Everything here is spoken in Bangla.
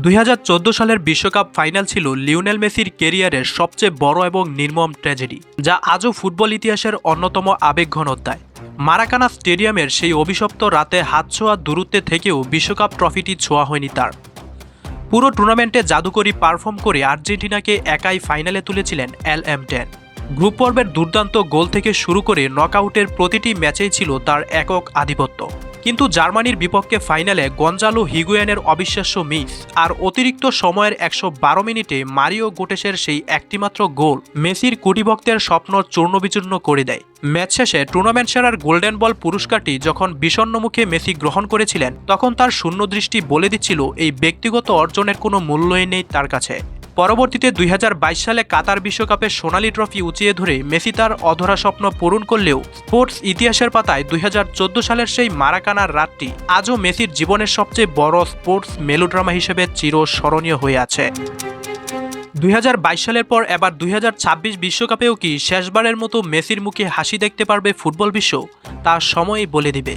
2014 সালের বিশ্বকাপ ফাইনাল ছিল লিওনেল মেসির ক্যারিয়ারের সবচেয়ে বড় এবং নির্মম ট্র্যাজেডি, যা আজও ফুটবল ইতিহাসের অন্যতম আবেগঘন অধ্যায়। মারাকানা স্টেডিয়ামের সেই অভিশপ্ত রাতে হাত ছোঁয়া দূরত্বে থেকেও বিশ্বকাপ ট্রফিটি ছোঁয়া হয়নি তার। পুরো টুর্নামেন্টে জাদুকরী পারফর্ম করে আর্জেন্টিনাকে একাই ফাইনালে তুলেছিলেন LM10। গ্রুপ পর্বের দুর্দান্ত গোল থেকে শুরু করে নকআউটের প্রতিটি ম্যাচেই ছিল তার একক আধিপত্য। কিন্তু জার্মানির বিপক্ষে ফাইনালে গঞ্জালো হিগুয়েনের অবিশ্বাস্য মিস আর অতিরিক্ত সময়ের 112 মিনিটে মারিও গোটেসের সেই একটিমাত্র গোল মেসির কোটিভক্তের স্বপ্ন চূর্ণবিচূর্ণ করে দেয়। ম্যাচ শেষে টুর্নামেন্ট সেরার গোল্ডেন বল পুরস্কারটি যখন বিষণ্ণমুখে মেসি গ্রহণ করেছিলেন, তখন তার শূন্য দৃষ্টি বলে দিচ্ছিল এই ব্যক্তিগত অর্জনের কোনো মূল্যই নেই তার কাছে। পরবর্তীতে 2022 সালে কাতার বিশ্বকাপের সোনালি ট্রফি উঁচিয়ে ধরে মেসি তার অধরা স্বপ্ন পূরণ করলেও স্পোর্টস ইতিহাসের পাতায় 2014 সালের সেই মারাকানার রাতটি আজও মেসির জীবনের সবচেয়ে বড় স্পোর্টস মেলোড্রামা হিসেবে চিরস্মরণীয় হয়ে আছে। 2022 সালের পর এবার 2026 বিশ্বকাপেও কি শেষবারের মতো মেসির মুখে হাসি দেখতে পারবে ফুটবল বিশ্ব, তা সময়ই বলে দিবে।